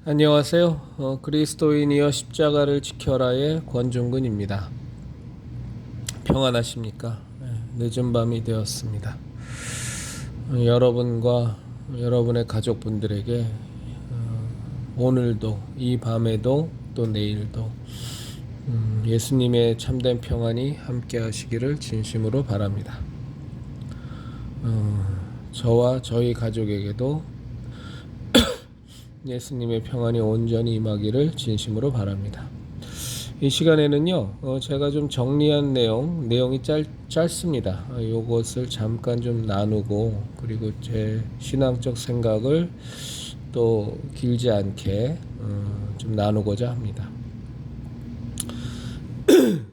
안녕하세요. 그리스도인이여 십자가를 지켜라의 권중근입니다. 평안하십니까? 늦은 밤이 되었습니다. 여러분과 여러분의 가족분들에게 오늘도 이 밤에도 또 내일도 예수님의 참된 평안이 함께 하시기를 진심으로 바랍니다. 저와 저희 가족에게도 예수님의 평안이 온전히 임하기를 진심으로 바랍니다. 이 시간에는요, 제가 좀 정리한 내용이 짧습니다. 요것을 잠깐 좀 나누고, 그리고 제 신앙적 생각을 또 길지 않게 좀 나누고자 합니다.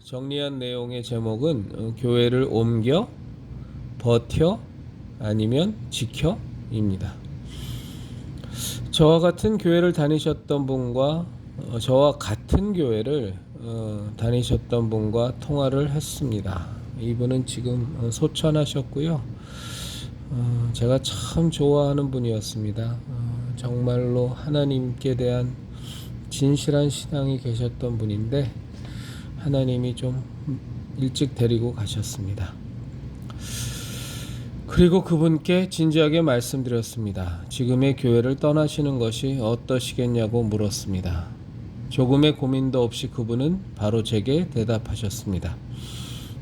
정리한 내용의 제목은 교회를 옮겨, 버텨, 아니면 지켜입니다. 저와 같은 교회를 다니셨던 분과 저와 같은 교회를 다니셨던 분과 통화를 했습니다. 이분은 지금 소천하셨고요. 제가 참 좋아하는 분이었습니다. 정말로 하나님께 대한 진실한 신앙이 계셨던 분인데 하나님이 좀 일찍 데리고 가셨습니다. 그리고 그분께 진지하게 말씀드렸습니다. 지금의 교회를 떠나시는 것이 어떠시겠냐고 물었습니다. 조금의 고민도 없이 그분은 바로 제게 대답하셨습니다.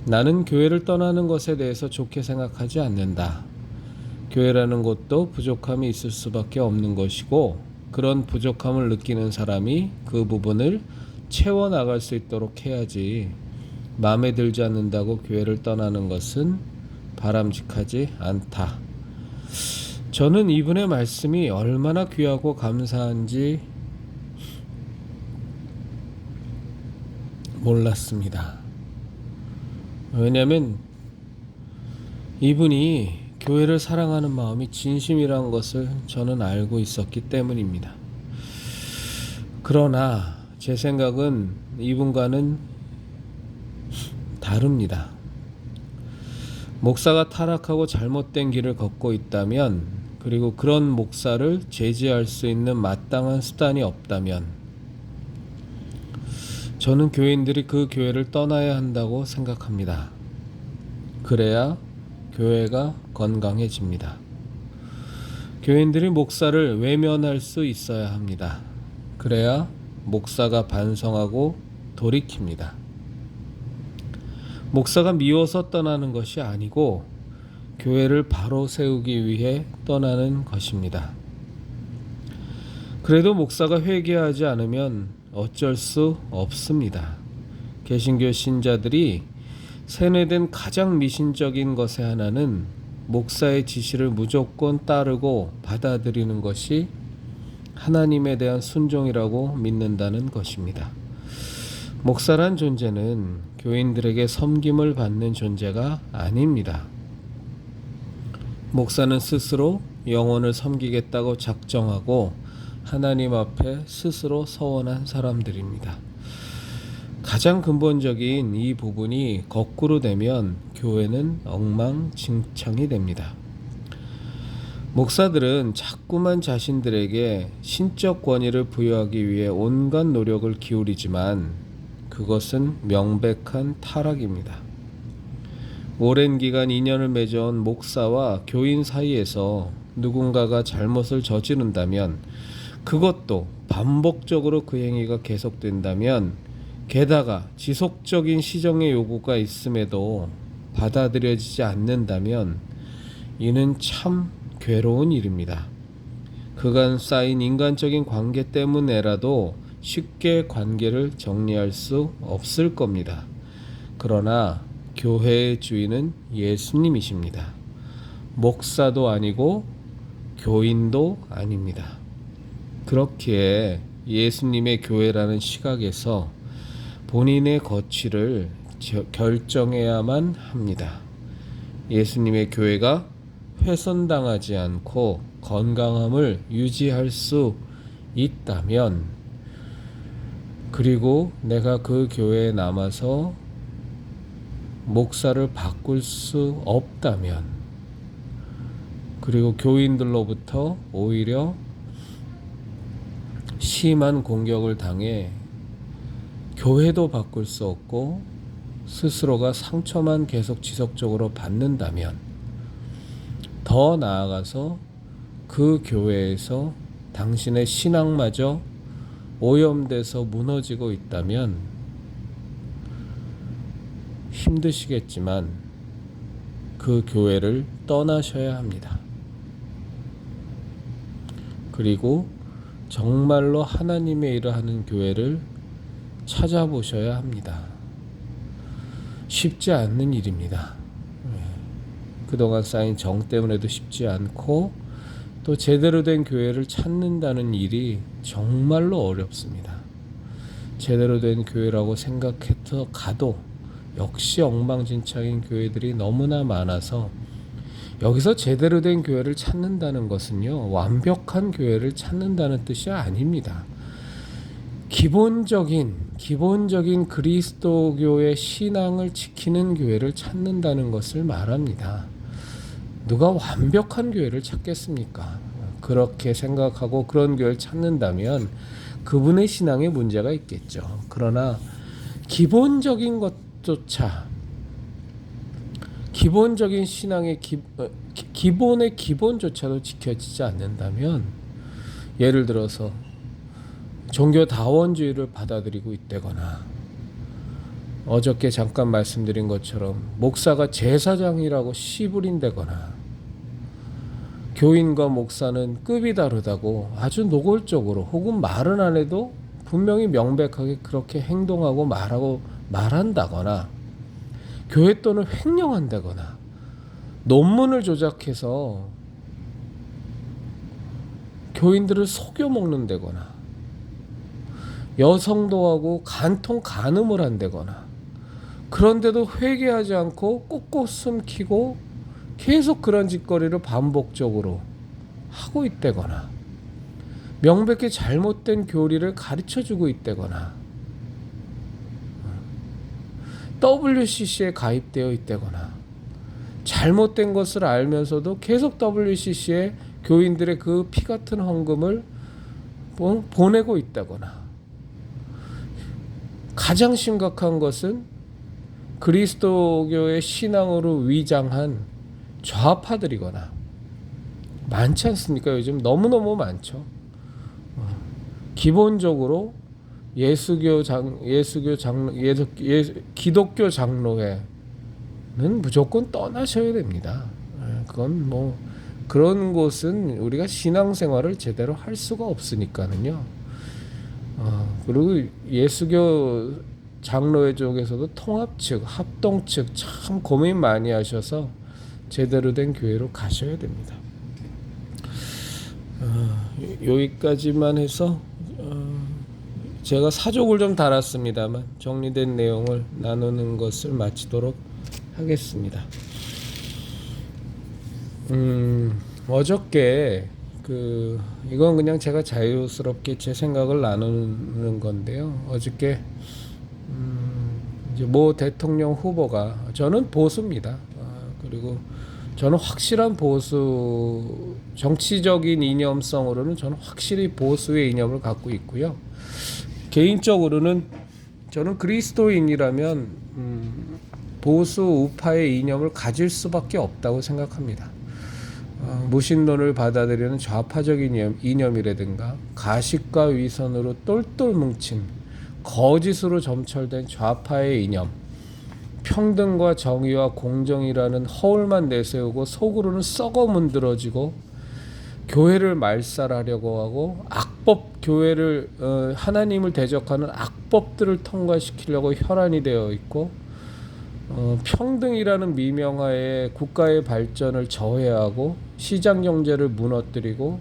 나는 교회를 떠나는 것에 대해서 좋게 생각하지 않는다. 교회라는 곳도 부족함이 있을 수밖에 없는 것이고, 그런 부족함을 느끼는 사람이 그 부분을 채워나갈 수 있도록 해야지, 마음에 들지 않는다고 교회를 떠나는 것은 바람직하지 않다. 저는 이분의 말씀이 얼마나 귀하고 감사한지 몰랐습니다. 왜냐하면 이분이 교회를 사랑하는 마음이 진심이란 것을 저는 알고 있었기 때문입니다. 그러나 제 생각은 이분과는 다릅니다. 목사가 타락하고 잘못된 길을 걷고 있다면, 그리고 그런 목사를 제지할 수 있는 마땅한 수단이 없다면, 저는 교인들이 그 교회를 떠나야 한다고 생각합니다. 그래야 교회가 건강해집니다. 교인들이 목사를 외면할 수 있어야 합니다. 그래야 목사가 반성하고 돌이킵니다. 목사가 미워서 떠나는 것이 아니고 교회를 바로 세우기 위해 떠나는 것입니다. 그래도 목사가 회개하지 않으면 어쩔 수 없습니다. 개신교 신자들이 세뇌된 가장 미신적인 것의 하나는 목사의 지시를 무조건 따르고 받아들이는 것이 하나님에 대한 순종이라고 믿는다는 것입니다. 목사란 존재는 교인들에게 섬김을 받는 존재가 아닙니다. 목사는 스스로 영혼을 섬기겠다고 작정하고 하나님 앞에 스스로 서원한 사람들입니다. 가장 근본적인 이 부분이 거꾸로 되면 교회는 엉망진창이 됩니다. 목사들은 자꾸만 자신들에게 신적 권위를 부여하기 위해 온갖 노력을 기울이지만 그것은 명백한 타락입니다. 오랜 기간 인연을 맺어온 목사와 교인 사이에서 누군가가 잘못을 저지른다면, 그것도 반복적으로 그 행위가 계속된다면, 게다가 지속적인 시정의 요구가 있음에도 받아들여지지 않는다면 이는 참 괴로운 일입니다. 그간 쌓인 인간적인 관계 때문에라도 쉽게 관계를 정리할 수 없을 겁니다. 그러나 교회의 주인은 예수님이십니다. 목사도 아니고 교인도 아닙니다. 그렇기에 예수님의 교회라는 시각에서 본인의 거취를 결정해야만 합니다. 예수님의 교회가 훼손당하지 않고 건강함을 유지할 수 있다면, 그리고 내가 그 교회에 남아서 목사를 바꿀 수 없다면, 그리고 교인들로부터 오히려 심한 공격을 당해 교회도 바꿀 수 없고 스스로가 상처만 계속 지속적으로 받는다면, 더 나아가서 그 교회에서 당신의 신앙마저 오염돼서 무너지고 있다면 힘드시겠지만 그 교회를 떠나셔야 합니다. 그리고 정말로 하나님의 일을 하는 교회를 찾아보셔야 합니다. 쉽지 않는 일입니다. 그동안 쌓인 정 때문에도 쉽지 않고, 또 제대로 된 교회를 찾는다는 일이 정말로 어렵습니다. 제대로 된 교회라고 생각해서 가도 역시 엉망진창인 교회들이 너무나 많아서, 여기서 제대로 된 교회를 찾는다는 것은요, 완벽한 교회를 찾는다는 뜻이 아닙니다. 기본적인 그리스도교의 신앙을 지키는 교회를 찾는다는 것을 말합니다. 누가 완벽한 교회를 찾겠습니까? 그렇게 생각하고 그런 교회를 찾는다면 그분의 신앙에 문제가 있겠죠. 그러나 기본적인 것조차, 기본적인 신앙의 기본의 기본조차도 지켜지지 않는다면, 예를 들어서 종교다원주의를 받아들이고 있다거나, 어저께 잠깐 말씀드린 것처럼 목사가 제사장이라고 씨부린다거나, 교인과 목사는 급이 다르다고 아주 노골적으로, 혹은 말은 안 해도 분명히 명백하게 그렇게 행동하고 말한다거나, 교회 돈을 횡령한다거나, 논문을 조작해서 교인들을 속여먹는다거나, 여성도하고 간통 간음을 한다거나, 그런데도 회개하지 않고 꾹꾹 숨기고 계속 그런 짓거리를 반복적으로 하고 있다거나, 명백히 잘못된 교리를 가르쳐주고 있다거나, WCC에 가입되어 있다거나, 잘못된 것을 알면서도 계속 WCC에 교인들의 그 피같은 헌금을 보내고 있다거나, 가장 심각한 것은 그리스도교의 신앙으로 위장한 좌파들이거나, 많지 않습니까? 요즘 너무너무 많죠. 기본적으로 기독교 장로회는 무조건 떠나셔야 됩니다. 그건 뭐, 그런 곳은 우리가 신앙생활을 제대로 할 수가 없으니까는요. 그리고 예수교 장로회 쪽에서도 통합 측, 합동 측 참 고민 많이 하셔서 제대로 된 교회로 가셔야 됩니다. 여기까지만 해서 제가 사족을 좀 달았습니다만 정리된 내용을 나누는 것을 마치도록 하겠습니다. 어저께 이건 그냥 제가 자유스럽게 제 생각을 나누는 건데요. 어저께 이제 모 대통령 후보가, 저는 보수입니다. 그리고 저는 확실한 보수, 정치적인 이념성으로는 저는 확실히 보수의 이념을 갖고 있고요. 개인적으로는 저는 그리스도인이라면 보수 우파의 이념을 가질 수밖에 없다고 생각합니다. 무신론을 받아들이는 좌파적인 이념이라든가, 가식과 위선으로 똘똘 뭉친 거짓으로 점철된 좌파의 이념, 평등과 정의와 공정이라는 허울만 내세우고 속으로는 썩어 문드러지고 교회를 말살하려고 하고 교회를 하나님을 대적하는 악법들을 통과시키려고 혈안이 되어 있고, 평등이라는 미명하에 국가의 발전을 저해하고 시장 경제를 무너뜨리고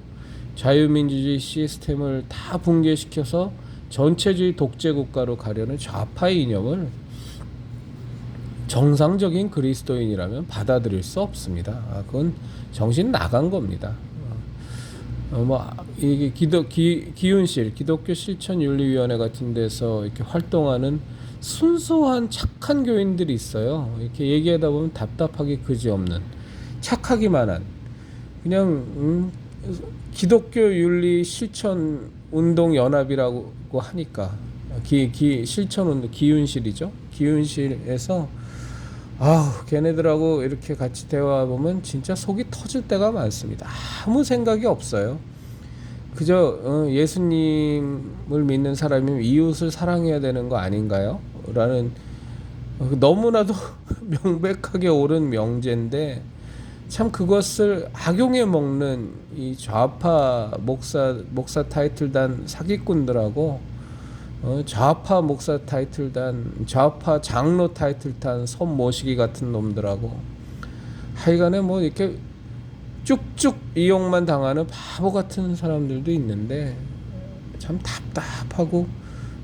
자유민주주의 시스템을 다 붕괴시켜서 전체주의 독재 국가로 가려는 좌파의 이념을 정상적인 그리스도인이라면 받아들일 수 없습니다. 그건 정신 나간 겁니다. 이게 기윤실, 기독교 실천윤리위원회 같은 데서 이렇게 활동하는 순수한 착한 교인들이 있어요. 이렇게 얘기하다 보면 답답하기 그지없는, 착하기만 한, 그냥 기독교 윤리 실천 운동 연합이라고 하니까 실천운동 기윤실이죠. 기윤실에서 걔네들하고 이렇게 같이 대화해 보면 진짜 속이 터질 때가 많습니다. 아무 생각이 없어요. 그저 예수님을 믿는 사람이면 이웃을 사랑해야 되는 거 아닌가요? 라는 너무나도 명백하게 옳은 명제인데 참 그것을 악용해 먹는 이 좌파 목사 타이틀단 사기꾼들하고 좌파 목사 타이틀단 좌파 장로 타이틀단 손모시기 같은 놈들하고 하여간에 뭐 이렇게 쭉쭉 이용만 당하는 바보 같은 사람들도 있는데 참 답답하고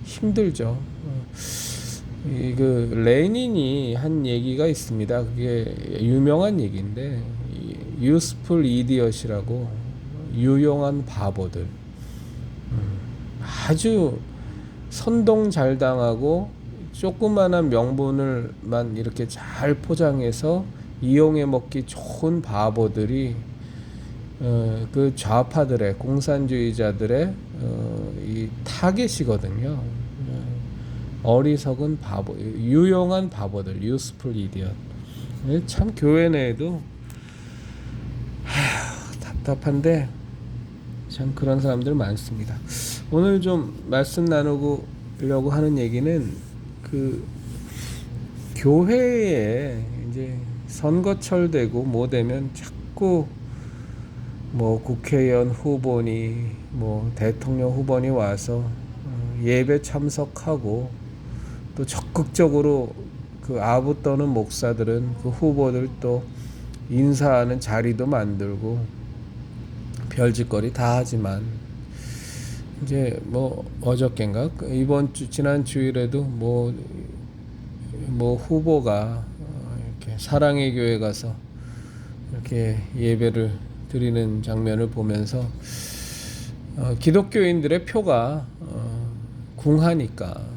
힘들죠. 그 레닌이 한 얘기가 있습니다. 그게 유명한 얘기인데 useful idiot이라고 유용한 바보들. 아주 선동 잘 당하고 조그만한 명분을만 이렇게 잘 포장해서 이용해 먹기 좋은 바보들이 그 좌파들의 공산주의자들의 이 타겟이거든요. 어리석은 바보, 유용한 바보들, useful idiot. 참 교회 내에도 답답한데 참 그런 사람들 많습니다. 오늘 좀 말씀 나누려고 하는 얘기는 그 교회에 이제 선거철 되고 뭐 되면 자꾸 뭐 국회의원 후보니 뭐 대통령 후보니 와서 예배 참석하고 또 적극적으로 그 아부 떠는 목사들은 그 후보들 또 인사하는 자리도 만들고 별짓거리 다 하지만 이제 뭐 어저께인가 지난 주일에도 뭐 후보가 이렇게 사랑의 교회 가서 이렇게 예배를 드리는 장면을 보면서 기독교인들의 표가 궁하니까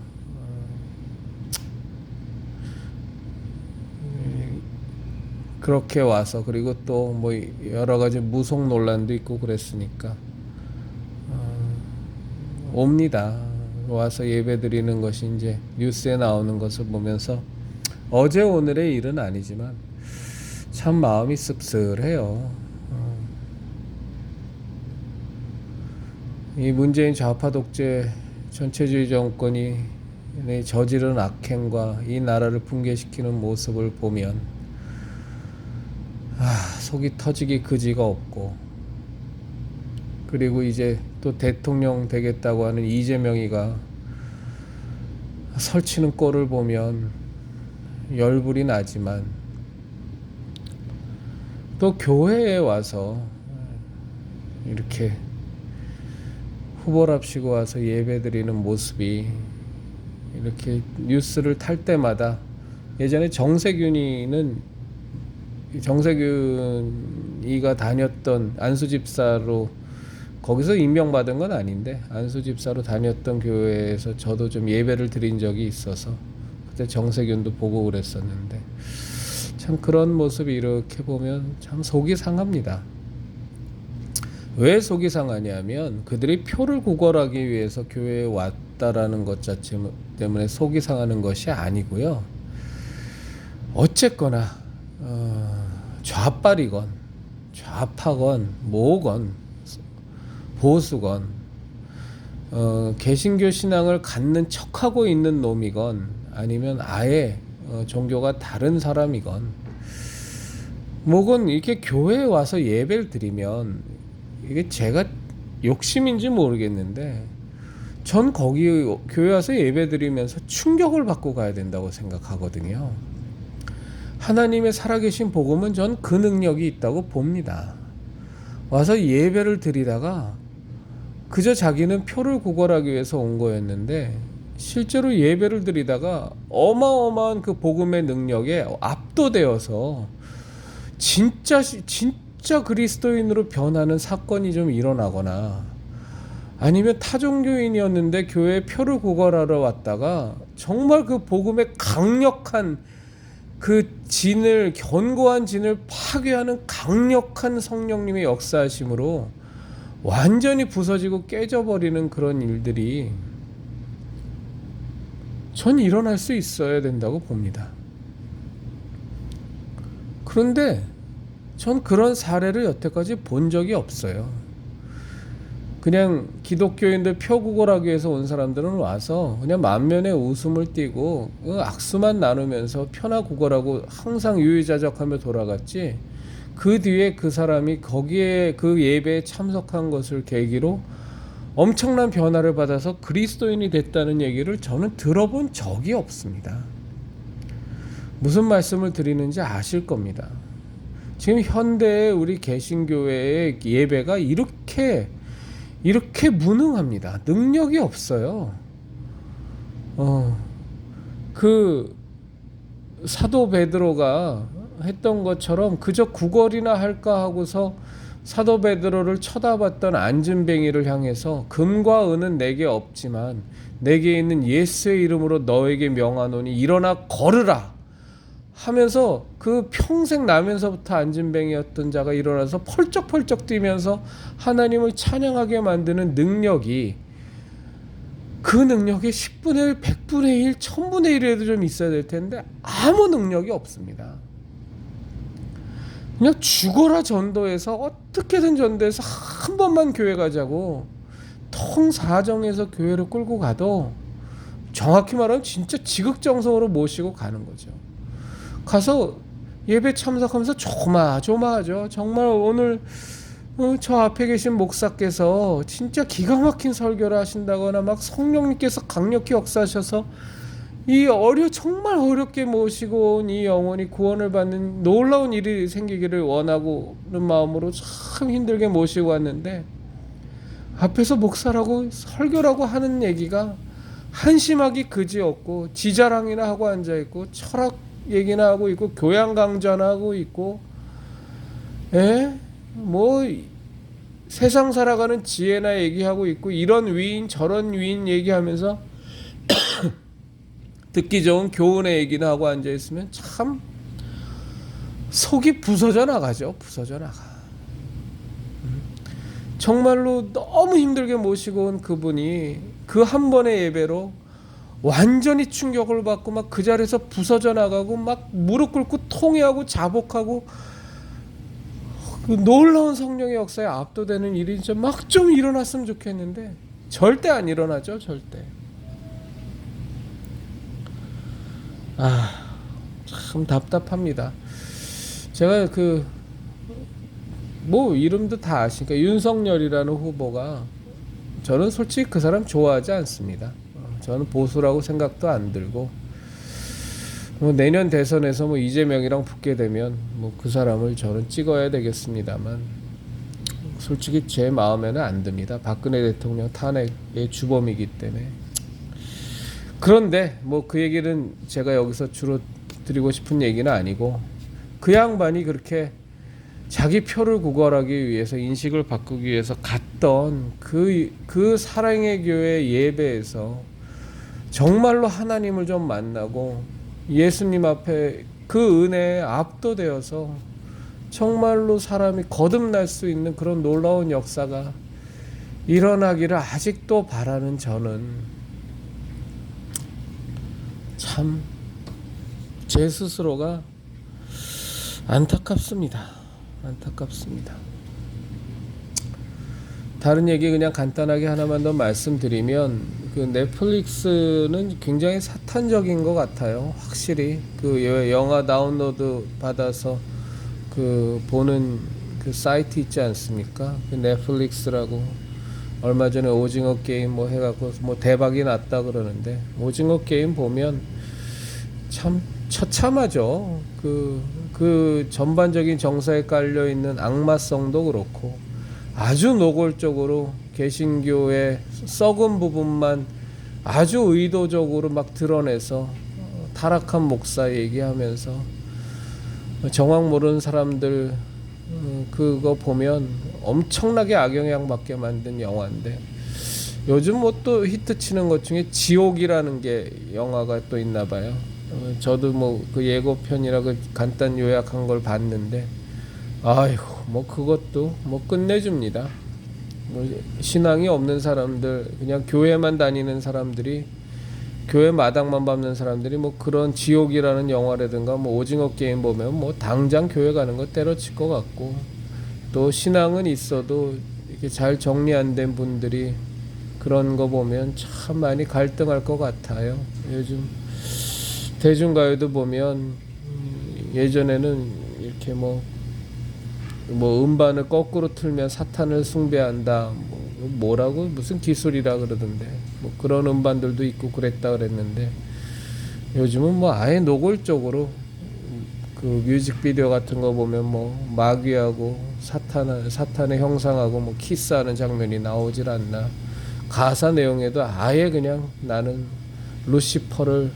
그렇게 와서 그리고 또 뭐 여러 가지 무속 논란도 있고 그랬으니까 옵니다. 와서 예배 드리는 것이 이제 뉴스에 나오는 것을 보면서 어제 오늘의 일은 아니지만 참 마음이 씁쓸해요. 이 문재인 좌파 독재 전체주의 정권이 저지른 악행과 이 나라를 붕괴시키는 모습을 보면 속이 터지기 그지가 없고 그리고 이제 또 대통령 되겠다고 하는 이재명이가 설치는 꼴을 보면 열불이 나지만 또 교회에 와서 이렇게 후보랍시고 와서 예배드리는 모습이 이렇게 뉴스를 탈 때마다 예전에 정세균이가 다녔던 안수집사로 거기서 임명받은 건 아닌데 안수집사로 다녔던 교회에서 저도 좀 예배를 드린 적이 있어서 그때 정세균도 보고 그랬었는데 참 그런 모습이 이렇게 보면 참 속이 상합니다. 왜 속이 상하냐면 그들이 표를 구걸하기 위해서 교회에 왔다라는 것 자체 때문에 속이 상하는 것이 아니고요. 어쨌거나 좌빨이건 좌파건 뭐건 보수건 개신교 신앙을 갖는 척하고 있는 놈이건 아니면 아예 종교가 다른 사람이건 뭐건 이렇게 교회에 와서 예배를 드리면 이게 제가 욕심인지 모르겠는데 전 거기 교회 와서 예배 드리면서 충격을 받고 가야 된다고 생각하거든요. 하나님의 살아계신 복음은 전 그 능력이 있다고 봅니다. 와서 예배를 드리다가 그저 자기는 표를 구걸하기 위해서 온 거였는데 실제로 예배를 드리다가 어마어마한 그 복음의 능력에 압도되어서 진짜 그리스도인으로 변하는 사건이 좀 일어나거나 아니면 타종교인이었는데 교회에 표를 구걸하러 왔다가 정말 그 복음의 강력한 그 견고한 진을 파괴하는 강력한 성령님의 역사하심으로 완전히 부서지고 깨져버리는 그런 일들이 전 일어날 수 있어야 된다고 봅니다. 그런데 전 그런 사례를 여태까지 본 적이 없어요. 그냥 기독교인들 표구걸하기 위해서 온 사람들은 와서 그냥 만면에 웃음을 띠고 악수만 나누면서 편하구걸하고 항상 유유자적하며 돌아갔지, 그 뒤에 그 사람이 거기에 그 예배에 참석한 것을 계기로 엄청난 변화를 받아서 그리스도인이 됐다는 얘기를 저는 들어본 적이 없습니다. 무슨 말씀을 드리는지 아실 겁니다. 지금 현대의 우리 개신교회의 예배가 이렇게 무능합니다. 능력이 없어요. 그 사도 베드로가 했던 것처럼 그저 구걸이나 할까 하고서 사도 베드로를 쳐다봤던 안진뱅이를 향해서 금과 은은 내게 없지만 내게 있는 예수의 이름으로 너에게 명하노니 일어나 걸으라 하면서 그 평생 나면서부터 안진뱅이였던 자가 일어나서 펄쩍펄쩍 뛰면서 하나님을 찬양하게 만드는 능력이, 그 능력이 10분의 1, 100분의 1, 1000분의 1에도 좀 있어야 될 텐데 아무 능력이 없습니다. 그냥 죽어라 전도해서 어떻게든 전도해서 한 번만 교회 가자고 통사정해서 교회를 끌고 가도 정확히 말하면 진짜 지극정성으로 모시고 가는 거죠. 가서 예배 참석하면서 조마조마하죠. 정말 오늘 저 앞에 계신 목사께서 진짜 기가 막힌 설교를 하신다거나 막 성령님께서 강력히 역사하셔서 이 정말 어렵게 모시고 온 이 영혼이 구원을 받는 놀라운 일이 생기기를 원하고는 마음으로 참 힘들게 모시고 왔는데, 앞에서 목사라고 설교라고 하는 얘기가 한심하기 그지없고 지자랑이나 하고 앉아있고 철학 얘기나 하고 있고 교양 강좌나 하고 있고, 뭐 세상 살아가는 지혜나 얘기하고 있고 이런 위인 저런 위인 얘기하면서 듣기 좋은 교훈의 얘기나 하고 앉아있으면 참 속이 부서져 나가죠. 부서져 나가. 정말로 너무 힘들게 모시고 온 그분이 그 한 번의 예배로 완전히 충격을 받고 막 그 자리에서 부서져 나가고 막 무릎 꿇고 통회하고 자복하고 그 놀라운 성령의 역사에 압도되는 일이 막 좀 일어났으면 좋겠는데 절대 안 일어나죠. 절대. 참 답답합니다. 제가 뭐 이름도 다 아시니까 윤석열이라는 후보가, 저는 솔직히 그 사람 좋아하지 않습니다. 저는 보수라고 생각도 안 들고, 뭐 내년 대선에서 뭐 이재명이랑 붙게 되면 뭐 그 사람을 저는 찍어야 되겠습니다만 솔직히 제 마음에는 안 듭니다. 박근혜 대통령 탄핵의 주범이기 때문에. 그런데 뭐 그 얘기는 제가 여기서 주로 드리고 싶은 얘기는 아니고, 그 양반이 그렇게 자기 표를 구걸하기 위해서 인식을 바꾸기 위해서 갔던 그 사랑의 교회 예배에서 정말로 하나님을 좀 만나고 예수님 앞에 그 은혜에 압도되어서 정말로 사람이 거듭날 수 있는 그런 놀라운 역사가 일어나기를 아직도 바라는 저는 참 제 스스로가 안타깝습니다. 다른 얘기 그냥 간단하게 하나만 더 말씀드리면, 그 넷플릭스는 굉장히 사탄적인 것 같아요. 확실히 그 영화 다운로드 받아서 그 보는 그 사이트 있지 않습니까? 그 넷플릭스라고 얼마 전에 오징어 게임 뭐 해갖고 뭐 대박이 났다 그러는데, 오징어 게임 보면 참 처참하죠. 그 전반적인 정서에 깔려 있는 악마성도 그렇고 아주 노골적으로 개신교의 썩은 부분만 아주 의도적으로 막 드러내서 타락한 목사 얘기하면서 정황 모르는 사람들 그거 보면 엄청나게 악영향 받게 만든 영화인데, 요즘 뭐 또 히트치는 것 중에 지옥이라는 게 영화가 또 있나 봐요. 저도 뭐 그 예고편이라 그 간단 요약한 걸 봤는데, 아이고 뭐 그것도 뭐 끝내줍니다. 뭐 신앙이 없는 사람들, 그냥 교회만 다니는 사람들이, 교회 마당만 밟는 사람들이 뭐 그런 지옥이라는 영화라든가 뭐 오징어 게임 보면 뭐 당장 교회 가는 거 때려칠 것 같고, 또 신앙은 있어도 이렇게 잘 정리 안 된 분들이 그런 거 보면 참 많이 갈등할 것 같아요. 요즘 대중가요도 보면 예전에는 이렇게 뭐 음반을 거꾸로 틀면 사탄을 숭배한다, 뭐라고 무슨 기술이라 그러던데, 뭐 그런 음반들도 있고 그랬다 그랬는데, 요즘은 뭐 아예 노골적으로 그 뮤직비디오 같은 거 보면 뭐 마귀하고 사탄의 형상하고 뭐 키스하는 장면이 나오질 않나. 가사 내용에도 아예 그냥 나는 루시퍼를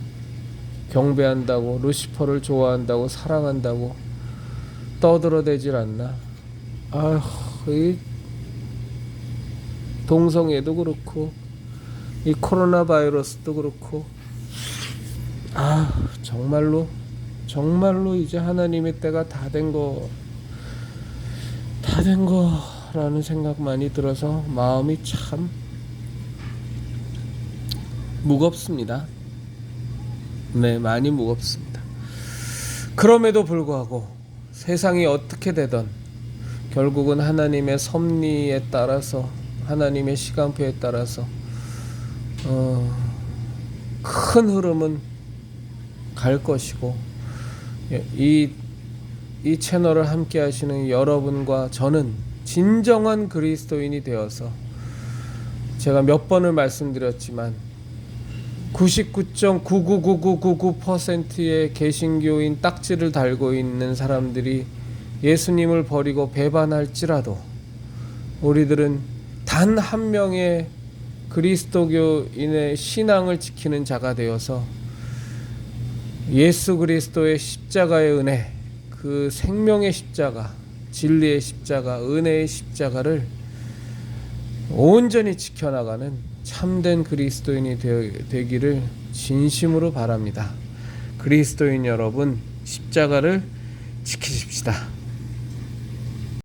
경배한다고, 루시퍼를 좋아한다고, 사랑한다고 떠들어대질 않나. 아휴, 이 동성애도 그렇고 이 코로나 바이러스도 그렇고, 정말로 이제 하나님의 때가 다 된 거라는 생각만이 들어서 마음이 참 무겁습니다. 네, 많이 무겁습니다. 그럼에도 불구하고 세상이 어떻게 되든 결국은 하나님의 섭리에 따라서, 하나님의 시간표에 따라서 큰 흐름은 갈 것이고, 이 채널을 함께 하시는 여러분과 저는 진정한 그리스도인이 되어서, 제가 몇 번을 말씀드렸지만 99.99999%의 개신교인 딱지를 달고 있는 사람들이 예수님을 버리고 배반할지라도 우리들은 단 한 명의 그리스도교인의 신앙을 지키는 자가 되어서 예수 그리스도의 십자가의 은혜, 그 생명의 십자가, 진리의 십자가, 은혜의 십자가를 온전히 지켜나가는 참된 그리스도인이 되기를 진심으로 바랍니다. 그리스도인 여러분, 십자가를 지키십시다.